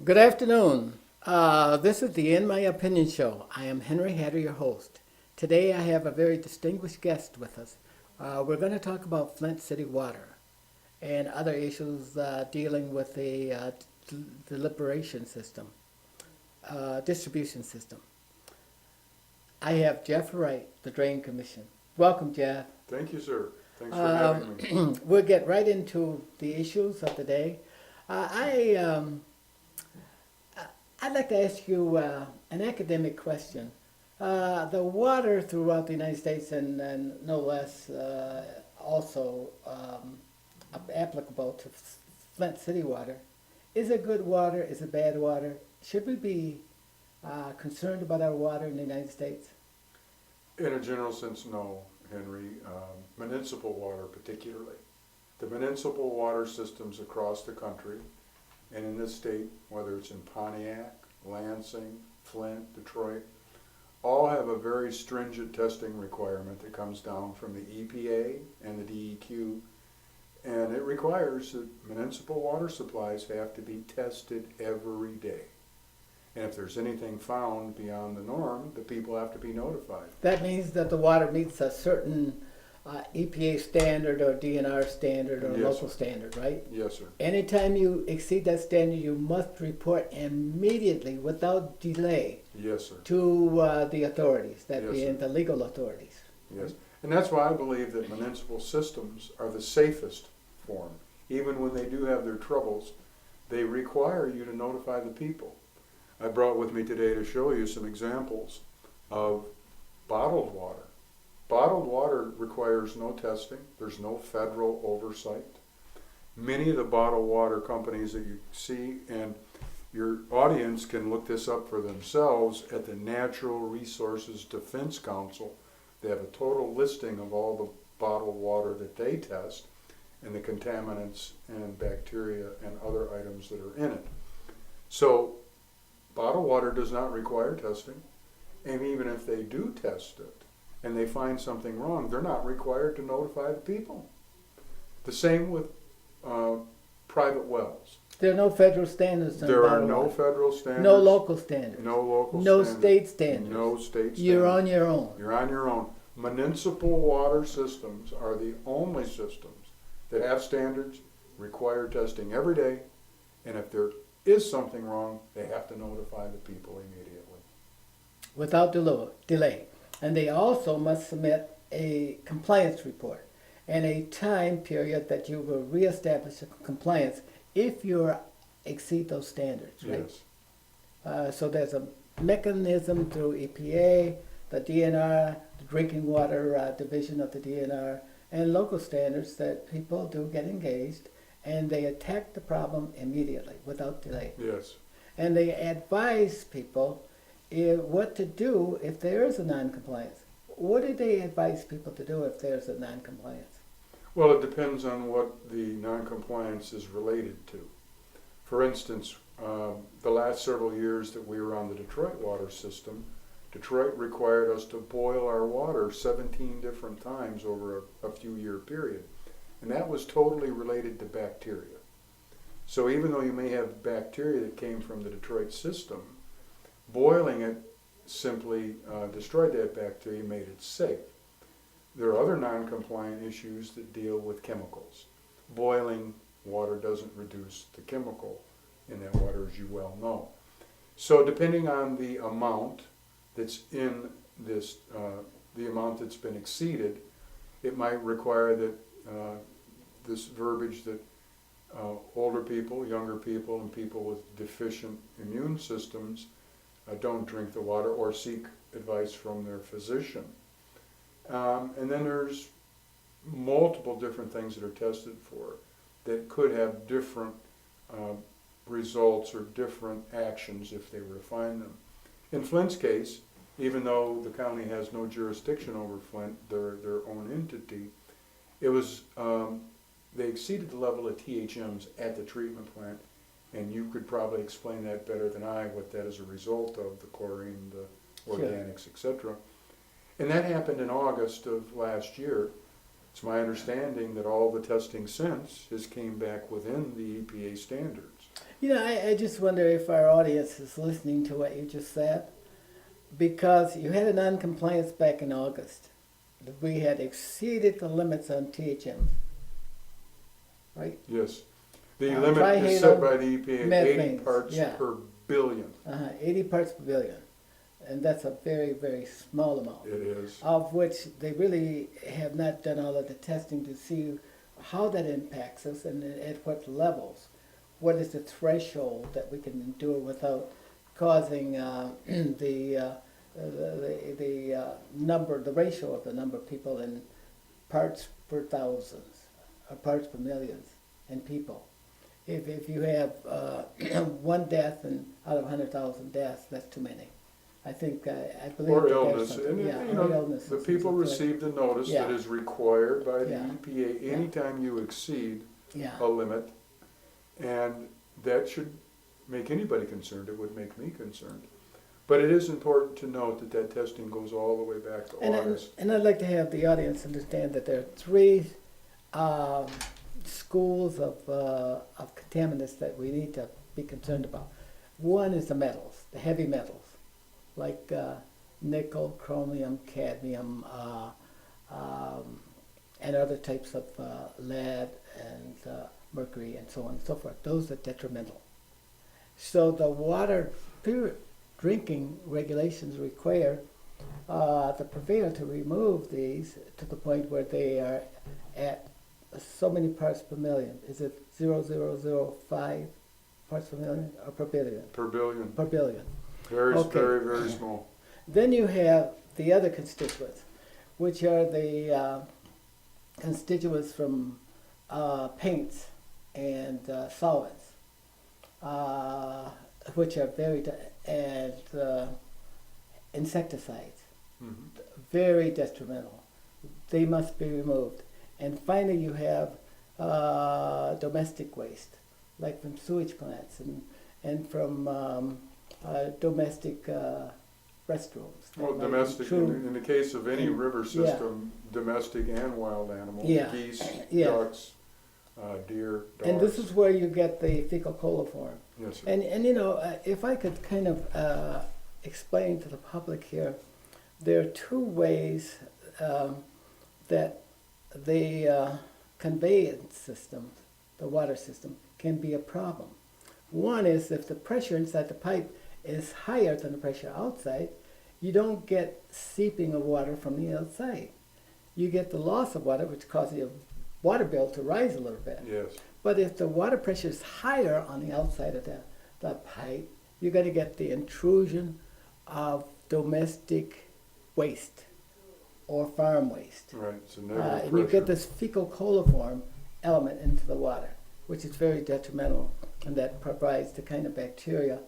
Good afternoon. This is the In My Opinion show. I am Henry Hatter, your host. Today I have a very distinguished guest with us. We're going to talk about Flint City water and other issues dealing with the deliberation system, distribution system. I have Jeff Wright, the Drain Commission. Welcome, Jeff. Thank you, sir. Thanks for having me. We'll get right into the issues of the day. I'd like to ask you an academic question. The water throughout the United States and no less also applicable to Flint City water. Is it good water? Is it bad water? Should we be concerned about our water in the United States? In a general sense, no, Henry. Municipal water particularly. The municipal water systems across the country and in this state, whether it's in Pontiac, Lansing, Flint, Detroit, all have a very stringent testing requirement that comes down from the EPA and the DEQ, and it requires that municipal water supplies have to be tested every day. And if there's anything found beyond the norm, the people have to be notified. That means that the water meets a certain EPA standard or DNR standard or Yes, local sir. standard, right? Yes, sir. Anytime you exceed that standard, you must report immediately, without delay, Yes, sir. to the authorities, that Yes, being sir. the legal authorities. Yes. And that's why I believe that municipal systems are the safest form. Even when they do have their troubles, they require you to notify the people. I brought with me today to show you some examples of bottled water. Bottled water requires no testing. There's no federal oversight. Many of the bottled water companies that you see, and your audience can look this up for themselves at the Natural Resources Defense Council. They have a total listing of all the bottled water that they test and the contaminants and bacteria and other items that are in it. So bottled water does not require testing, and even if they do test it and they find something wrong, they're not required to notify the people. The same with private wells. There are no federal standards on There are bottled no water. federal standards. No local standards. No local No standards. state standards. No state standards. You're on your own. You're on your own. Municipal water systems are the only systems that have standards, require testing every day, and if there is something wrong, they have to notify the people immediately. Without delay. And they also must submit a compliance report and a time period that you will reestablish a compliance if you exceed those standards, right? Yes. So there's a mechanism through EPA, the DNR, the Drinking Water Division of the DNR, and local standards that people do get engaged, and they attack the problem immediately without delay. Yes. And they advise people what to do if there is a non-compliance. What do they advise people to do if there's a non-compliance? Well, it depends on what the non-compliance is related to. For instance, the last several years that we were on the Detroit water system, Detroit required us to boil our water 17 different times over a few year period. And that was totally related to bacteria. So even though you may have bacteria that came from the Detroit system, boiling it simply destroyed that bacteria, made it safe. There are other non-compliant issues that deal with chemicals. Boiling water doesn't reduce the chemical in that water, as you well know. So depending on the amount that's in this, the amount that's been exceeded, it might require that this verbiage that older people, younger people, and people with deficient immune systems don't drink the water or seek advice from their physician. And then there's multiple different things that are tested for that could have different results or different actions if they were to find them. In Flint's case, even though the county has no jurisdiction over Flint, they're their own entity, it was they exceeded the level of THMs at the treatment plant, and you could probably explain that better than I, what that is a result of, the chlorine, the organics, etc. And that happened in August of last year. It's my understanding that all the testing since has came back within the EPA standards. I just wonder if our audience is listening to what you just said, because you had a non-compliance back in August. We had exceeded the limits on THM, right? Yes. The Uh, limit is set trihalo by the EPA, 80 methane, parts yeah. per billion. 80 parts per billion. And that's a very, very small amount, It is. of which they really have not done all of the testing to see how that impacts us and at what levels. What is the threshold that we can endure without causing the ratio of the number of people in parts per thousands, or parts per millions in people. If you have one death out of 100,000 deaths, that's too many. I think, I believe. Or that there's illness. something- And, yeah, you or know, illness the is people correct. received a notice that Yeah. is required by the Yeah. EPA Yeah. anytime you exceed Yeah. a limit. And that should make anybody concerned. It would make me concerned. But it is important to note that that testing goes all the way back to August. And I'd like to have the audience understand that there are three um, schools of contaminants that we need to be concerned about. One is the metals, the heavy metals, like nickel, chromium, cadmium, and other types of lead and mercury and so on and so forth. Those are detrimental. So the water drinking regulations require the purveyor to remove these to the point where they are at so many parts per million. Is it 0.0005 parts per million or per billion? Per billion. Per billion. Very, Okay. very, very small. Then you have the other constituents, which are the constituents from paints and solvents, which are and insecticides, Mhm. very detrimental. They must be removed. And finally, you have domestic waste, like from sewage plants and from domestic restrooms. Well, Like domestic, true- in the case of any in- river yeah. system, domestic and wild animals, Yeah. geese, Yeah. ducks, deer, dogs. And this is where you get the fecal coliform. Yes, sir. And if I could kind of explain to the public here, there are two ways that the conveyance system, the water system, can be a problem. One is if the pressure inside the pipe is higher than the pressure outside, you don't get seeping of water from the outside. You get the loss of water, which causes your water bill to rise a little bit. Yes. But if the water pressure is higher on the outside of the pipe, you're going to get the intrusion of domestic waste or farm waste. Right. It's a negative And you pressure. get this fecal coliform element into the water, which is very detrimental, and that provides the kind of bacteria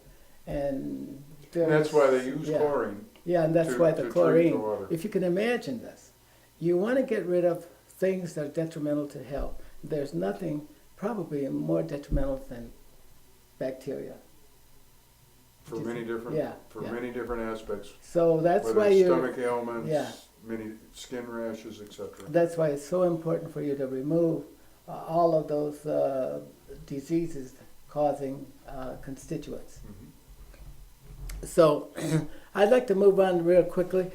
and And that's why they use yeah. chlorine. Yeah, and that's to- why to the treat chlorine. the water. If you can imagine this, you want to get rid of things that are detrimental to health. There's nothing probably more detrimental than bacteria. For many different, Yeah, for yeah. many different aspects. So that's Whether why it's you. stomach ailments, Yeah. many skin rashes, etc. That's why it's so important for you to remove all of those diseases causing constituents. Mhm. So I'd like to move on real quickly.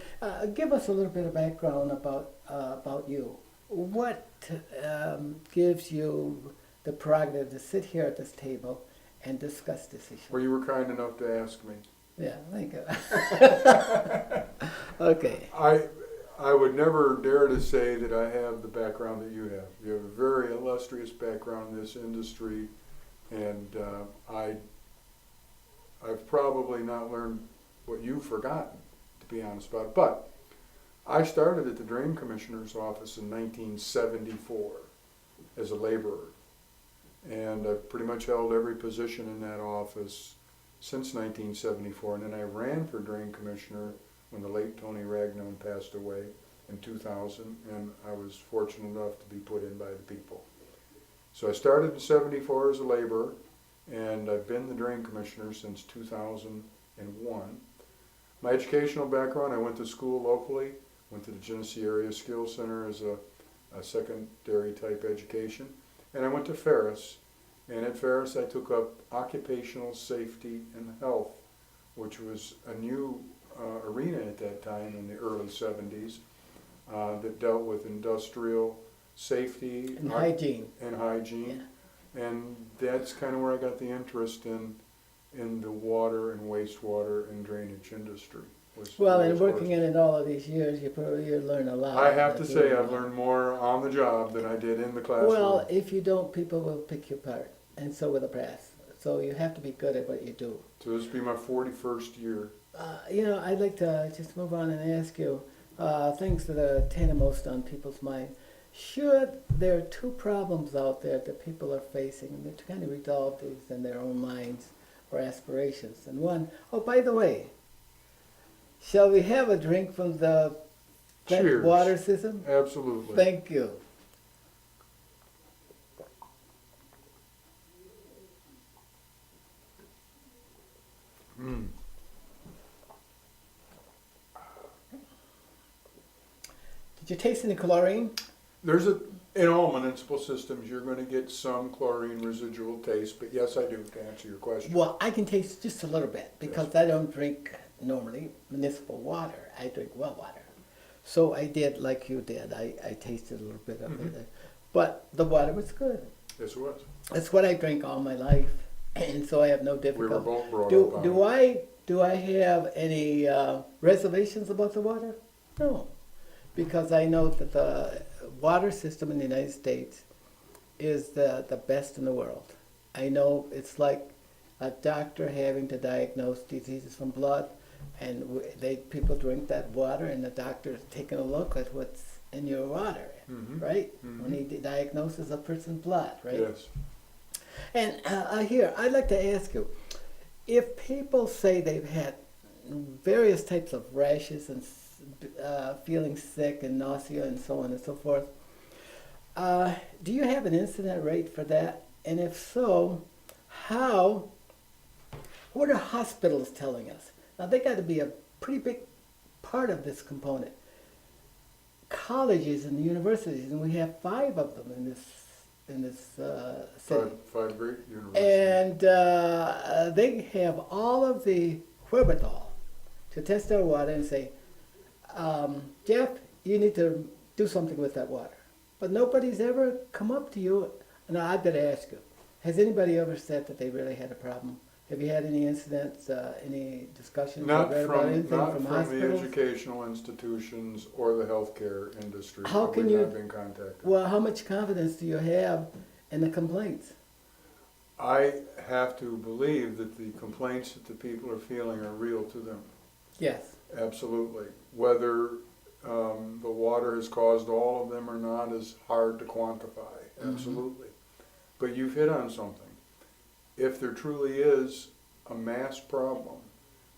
Give us a little bit of background about you. What gives you the prerogative to sit here at this table and discuss this issue? Well, you were kind enough to ask me. Yeah, thank you. Okay. I would never dare to say that I have the background that you have. You have a very illustrious background in this industry, and I've probably not learned what you've forgotten, to be honest about it. But I started at the Drain Commissioner's office in 1974 as a laborer, and I've pretty much held every position in that office since 1974, and then I ran for Drain Commissioner when the late Tony Ragnon passed away in 2000, and I was fortunate enough to be put in by the people. So I started in 74 as a laborer, and I've been the Drain Commissioner since 2001. My educational background, I went to school locally, went to the Genesee Area Skills Center as a secondary type education, and I went to Ferris And at Ferris, I took up occupational safety and health, which was a new arena at that time in the early 70s that dealt with industrial safety And hygiene. and hygiene. And that's kind of where I got the interest in the water and wastewater and drainage industry. Well, and working in it all of these years, you learn a lot. I have to say I've learned more on the job than I did in the classroom. Well, if you don't, people will pick you apart, and so will the press. So you have to be good at what you do. So this will be my 41st year. I'd like to just move on and ask you things that are tantamount on people's mind. There are two problems out there that people are facing, and they're trying to resolve these in their own minds or aspirations. And one, oh, by the way, shall we have a drink from the Cheers. water system? Absolutely. Thank you. Mm. Did you taste any chlorine? In all municipal systems, you're going to get some chlorine residual taste, but yes, I do, to answer your question. Well, I can taste just a little bit because I don't drink normally municipal water. I drink well water. So I did like you did. I tasted a little bit of it. But the water was good. Yes, it was. That's what I drank all my life, and so I have no difficulty. We were both brought up on Do I have any reservations about the water? No, because I know that the water system in the United States is the best in the world. I know it's like a doctor having to diagnose diseases from blood, and people drink that water, and the doctor's taking a look at what's in your water, right? When he diagnoses a person's blood, right? Yes. And here, I'd like to ask you, if people say they've had various types of rashes and feeling sick and nausea and so on and so forth, do you have an incident rate for that? And if so, what are hospitals telling us? Now, they got to be a pretty big part of this component. Colleges and universities, and we have 5 of them in this city. Five great universities. And they have all of the wherewithal to test our water and say, Jeff, you need to do something with that water. But nobody's ever come up to you. Now, I've got to ask you, has anybody ever said that they really had a problem? Have you had any incidents, any discussions? Not read about anything from the hospitals? educational institutions or the healthcare industry. How can We've you- not been contacted. Well, how much confidence do you have in the complaints? I have to believe that the complaints that the people are feeling are real to them. Yes. Absolutely. Whether the water has caused all of them or not is hard to quantify. Absolutely. But you've hit on something. If there truly is a mass problem,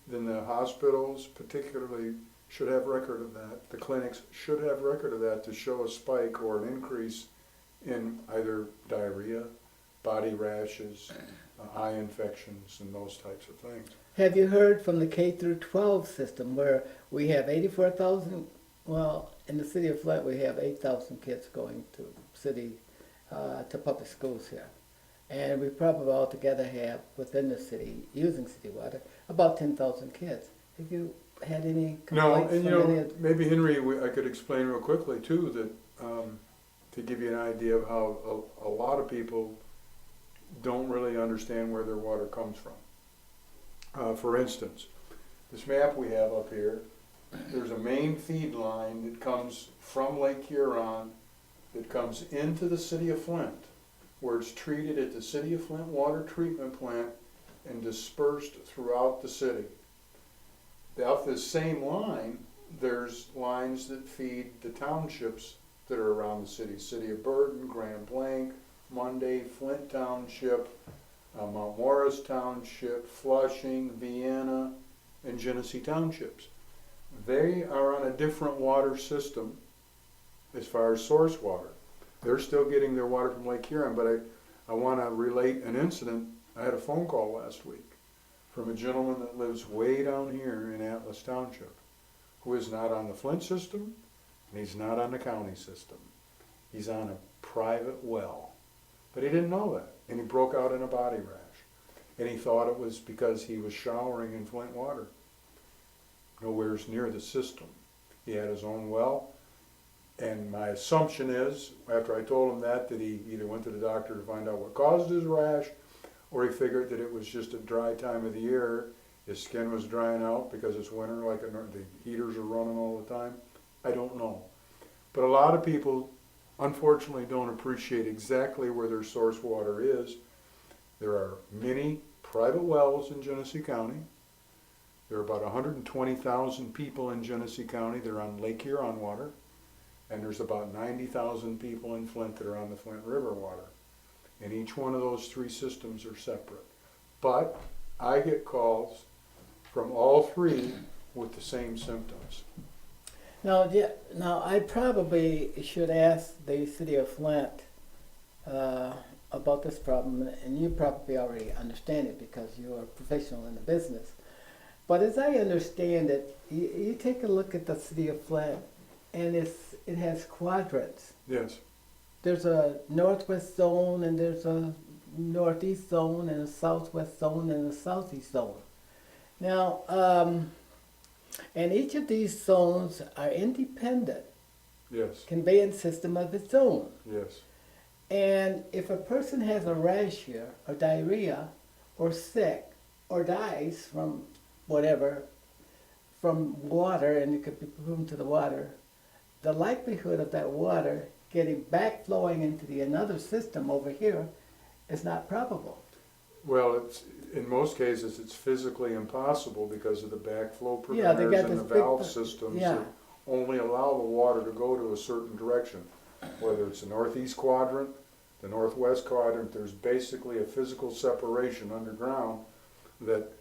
then the hospitals particularly should have record of that. The clinics should have record of that to show a spike or an increase in either diarrhea, body rashes, eye infections, and those types of things. Have you heard from the K through 12 system where we have 84,000, well, in the city of Flint we have 8,000 kids going to public schools here. And we probably altogether have, within the city, using city water, about 10,000 kids. Have you had any No, complaints and from any of maybe Henry, I could explain real quickly too that to give you an idea of how a lot of people don't really understand where their water comes from. For instance, this map we have up here, there's a main feed line that comes from Lake Huron that comes into the city of Flint, where it's treated at the City of Flint water treatment plant and dispersed throughout the city. Off this same line, there's lines that feed the townships that are around the city. City of Burton, Grand Blanc, Monday, Flint Township, Mount Morris Township, Flushing, Vienna, and Genesee Townships. They are on a different water system as far as source water. They're still getting their water from Lake Huron, but I want to relate an incident. I had a phone call last week from a gentleman that lives way down here in Atlas Township, who is not on the Flint system, and he's not on the county system. He's on a private well. But he didn't know that, and he broke out in a body rash. And he thought it was because he was showering in Flint water. Nowhere's near the system. He had his own well, and my assumption is, after I told him that he either went to the doctor to find out what caused his rash, or he figured that it was just a dry time of the year. His skin was drying out because it's winter, like the heaters are running all the time. I don't know. But a lot of people, unfortunately, don't appreciate exactly where their source water is. There are many private wells in Genesee County. There are about 120,000 people in Genesee County that are on Lake Huron water, and there's about 90,000 people in Flint that are on the Flint River water. And each one of those three systems are separate. But I get calls from all three with the same symptoms. Now, I probably should ask the city of Flint about this problem, and you probably already understand it because you're a professional in the business. But as I understand it, you take a look at the city of Flint, and it has quadrants. Yes. There's a northwest zone, and there's a northeast zone, and a southwest zone, and a southeast zone. Now, and each of these zones are independent Yes. conveyance system of its own. Yes. And if a person has a rash here, or diarrhea, or sick, or dies from whatever, from water, and it could be proven to the water, the likelihood of that water getting back flowing into the another system over here is not probable. Well, in most cases, it's physically impossible because of the backflow Yeah, they preventers got and this the big valve systems yeah. that only allow the water to go to a certain direction. Whether it's the northeast quadrant, the northwest quadrant, there's basically a physical separation underground that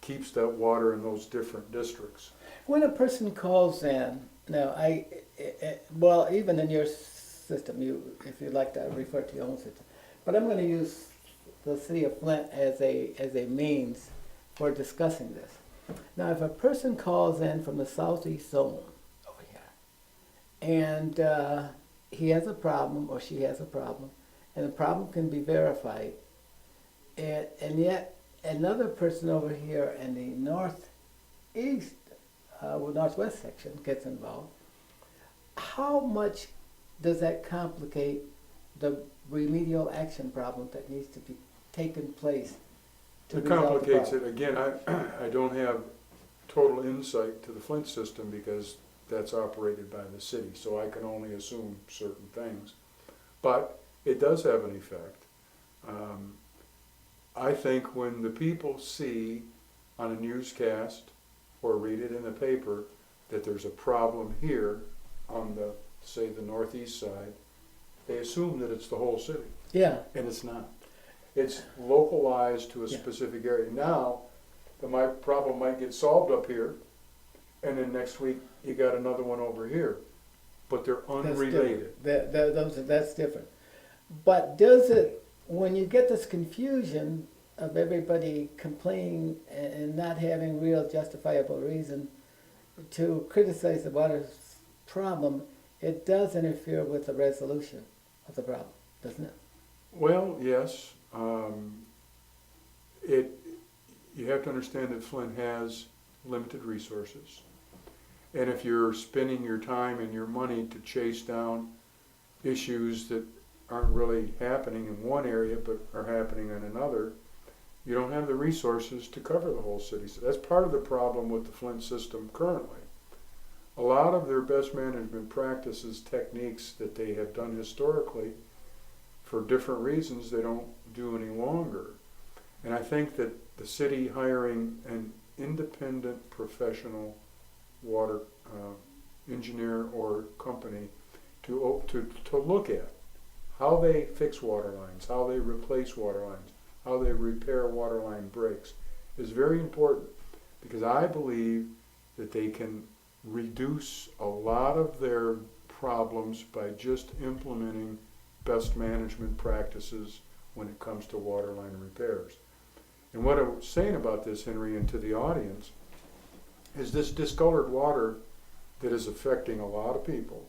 keeps that water in those different districts. When a person calls in, now well, even in your system, if you'd like to refer to your own system, but I'm going to use the city of Flint as a means for discussing this. Now, if a person calls in from the southeast zone over here, and he has a problem or she has a problem, and the problem can be verified, and yet another person over here in the northeast, northwest section gets involved, how much does that complicate the remedial action problem that needs to be taken place to It resolve the complicates problem? it. Again, I don't have total insight to the Flint system because that's operated by the city, so I can only assume certain things. But it does have an effect. I think when the people see on a newscast or read it in the paper that there's a problem here on the, say, the northeast side, they assume that it's the whole city, Yeah, and it's not. It's localized to a Yeah. specific area. Now, the problem might get solved up here, and then next week you got another one over here, but they're unrelated. that's different. But does it, when you get this confusion of everybody complaining and not having real justifiable reason to criticize the water problem, it does interfere with the resolution of the problem, doesn't it? Well, yes. You have to understand that Flint has limited resources. And if you're spending your time and your money to chase down issues that aren't really happening in one area but are happening in another, you don't have the resources to cover the whole city. So that's part of the problem with the Flint system currently. A lot of their best management practices, techniques that they have done historically, for different reasons, they don't do any longer. And I think that the city hiring an independent professional water engineer or company to look at how they fix water lines, how they replace water lines, how they repair water line breaks is very important, because I believe that they can reduce a lot of their problems by just implementing best management practices when it comes to water line repairs. And what I was saying about this, Henry, and to the audience, is this discolored water that is affecting a lot of people.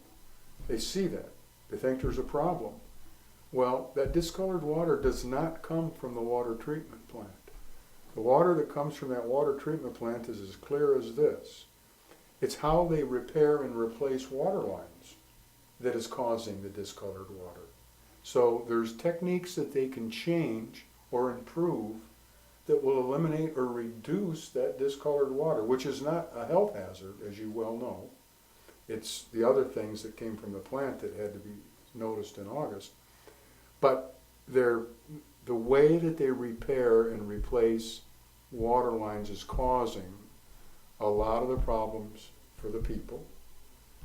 They see that. They think there's a problem. Well, that discolored water does not come from the water treatment plant. The water that comes from that water treatment plant is as clear as this. It's how they repair and replace water lines that is causing the discolored water. So there's techniques that they can change or improve that will eliminate or reduce that discolored water, which is not a health hazard, as you well know. It's the other things that came from the plant that had to be noticed in August. But the way that they repair and replace water lines is causing a lot of the problems for the people.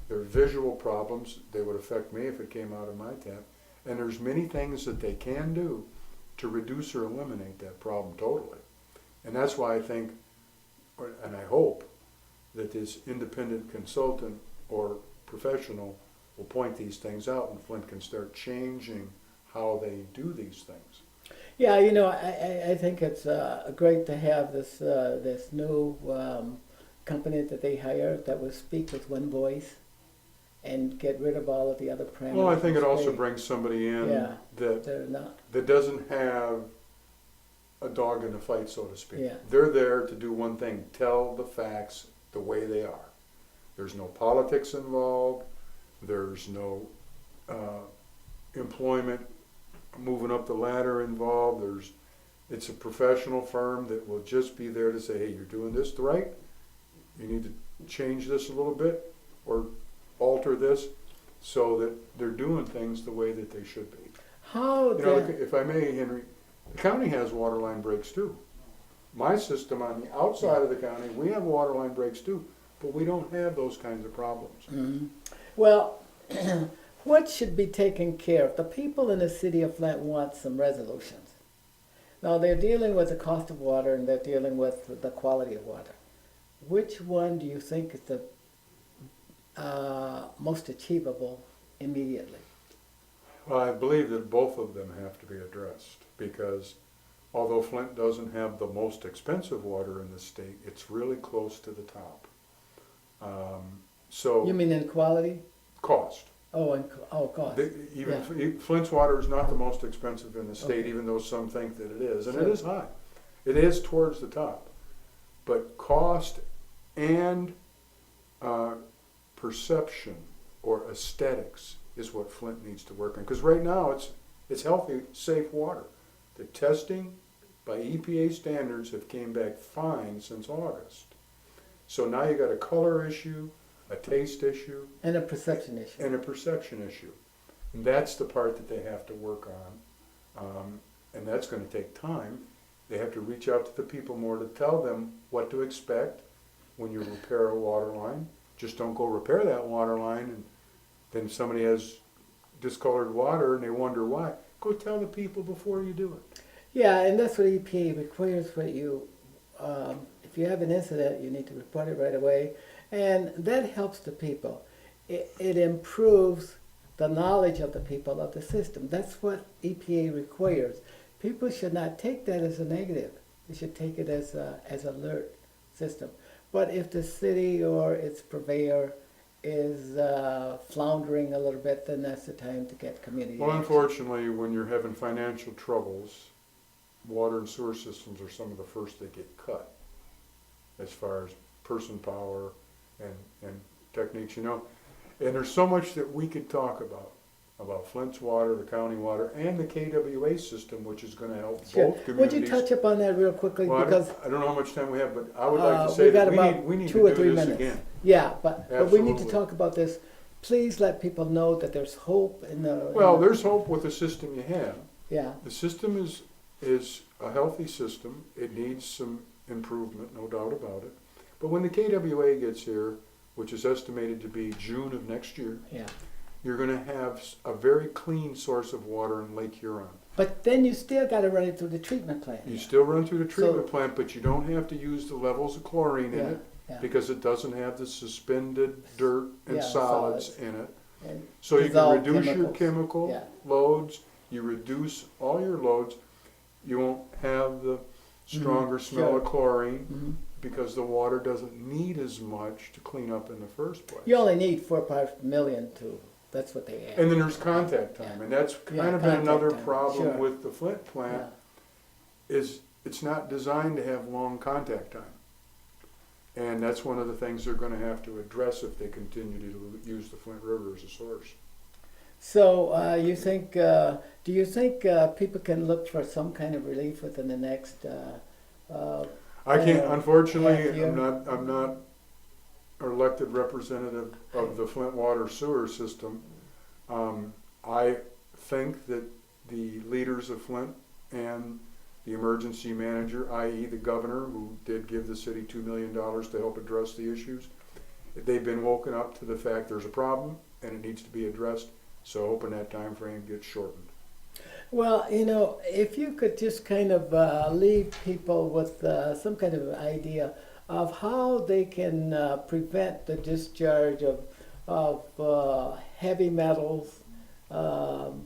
There are visual problems. They would affect me if it came out of my tap. And there's many things that they can do to reduce or eliminate that problem totally. And that's why I think, and I hope, that this independent consultant or professional will point these things out and Flint can start changing how they do these things. Yeah, I think it's great to have this new company that they hired that will speak with one voice and get rid of all of the other parameters. Well, I think it also brings somebody in that doesn't have a dog in the fight, so to speak. Yeah. They're there to do one thing: tell the facts the way they are. There's no politics involved. There's no employment moving up the ladder involved. It's a professional firm that will just be there to say, hey, you're doing this right. You need to change this a little bit or alter this so that they're doing things the way that they should be. If I may, Henry, the county has water line breaks too. My system on the outside of the county, we have water line breaks too, but we don't have those kinds of problems. Mm-hmm. Well, what should be taken care of? The people in the city of Flint want some resolutions. Now, they're dealing with the cost of water and they're dealing with the quality of water. Which one do you think is the most achievable immediately? Well, I believe that both of them have to be addressed because although Flint doesn't have the most expensive water in the state, it's really close to the top. So you mean in quality? Cost. Cost. Flint's water is not the most expensive in the state, Okay. even though some think that it is, and it is high. It is towards the top. But cost and perception or aesthetics is what Flint needs to work on. Because right now it's healthy, safe water. The testing by EPA standards have came back fine since August. So now you got a color issue, a taste issue, and a perception issue. And that's the part that they have to work on. And that's going to take time. They have to reach out to the people more to tell them what to expect when you repair a water line. Just don't go repair that water line and then somebody has discolored water and they wonder why. Go tell the people before you do it. Yeah, and that's what EPA requires for you. If you have an incident, you need to report it right away. And that helps the people. It improves the knowledge of the people of the system. That's what EPA requires. People should not take that as a negative. They should take it as an alert system. But if the city or its purveyor is floundering a little bit, then that's the time to get community Well, action. unfortunately, when you're having financial troubles, water and sewer systems are some of the first that get cut as far as person power and techniques, And there's so much that we could talk about Flint's water, the county water, and the KWA system, which is going to help both communities. Would you touch upon that real quickly? Well, because I don't know how much time we have, but I would like to say that we need to 2 or do 3 this minutes. again. Yeah, but we need to Absolutely. talk about this. Please let people know that there's hope in the... Well, there's hope with the system you have. Yeah. The system is a healthy system. It needs some improvement, no doubt about it. But when the KWA gets here, which is estimated to be June of next year, Yeah. you're going to have a very clean source of water in Lake Huron. But then you still got to run it through the treatment plant. You still run through the treatment plant, but you don't have to use the levels of chlorine in it because it doesn't have the suspended dirt and solids in it. And So you can dissolved reduce your chemicals. chemical loads, you reduce all your loads, you won't have the stronger smell of chlorine because the water doesn't need as much to clean up in the first place. You only need 4 parts per million to That's what they add. And then there's contact time, and that's Yeah, kind of been contact another time, problem sure. with the Flint plant, is it's not designed to have long contact time. And that's one of the things they're gonna have to address if they continue to use the Flint River as a source. So you think? Do you think people can look for some kind of relief within the next? I can't, unfortunately, half year. I'm not an elected representative of the Flint water sewer system. I think that the leaders of Flint and the emergency manager, i.e. the governor, who did give the city $2 million to help address the issues, they've been woken up to the fact there's a problem and it needs to be addressed. So hoping that time frame gets shortened. Well, if you could just kind of leave people with some kind of idea of how they can prevent the discharge of heavy metals,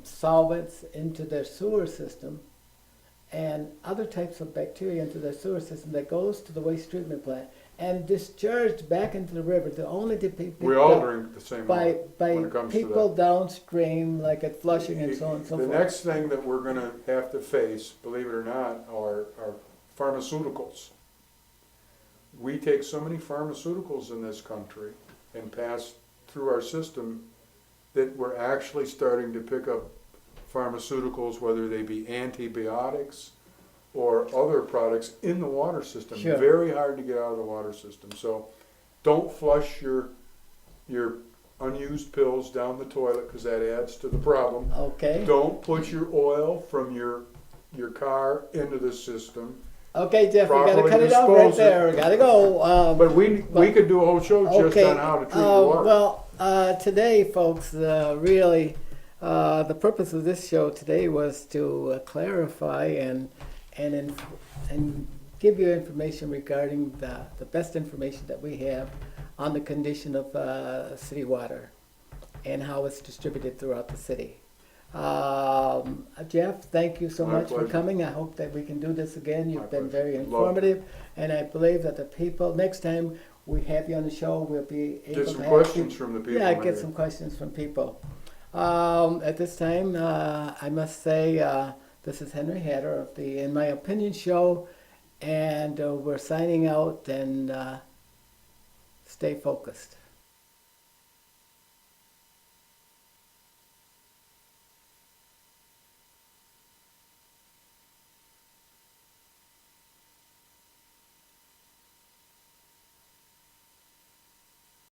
solvents into their sewer system, and other types of bacteria into their sewer system that goes to the waste treatment plant and discharged back into the river to only be picked We all up drink the same by water when it comes to people that. downstream, like at Flushing and so on and so The forth. next thing that we're gonna have to face, believe it or not, are pharmaceuticals. We take so many pharmaceuticals in this country and pass through our system that we're actually starting to pick up pharmaceuticals, whether they be antibiotics or other products in the water system. Sure. Very hard to get out of the water system. So don't flush your unused pills down the toilet because that adds to the problem. Okay. Don't put your oil from your car into the system. Okay, Jeff, we gotta Properly cut it off right dispose it. there. We gotta go. But we could do a whole show just Okay. on how to treat the water. Well, today, folks, really, the purpose of this show today was to clarify and give you information regarding the best information that we have on the condition of city water and how it's distributed throughout the city. Jeff, thank you so My much for pleasure. coming. I hope that we can do this again. You've My been pleasure. very Love it. informative, and I believe that the people, next time we have you on the show, we'll be able Get some to have questions people- from the people. Yeah, maybe. get some questions from people. At this time, I must say this is Henry Hatter of the In My Opinion show, and we're signing out, and stay focused.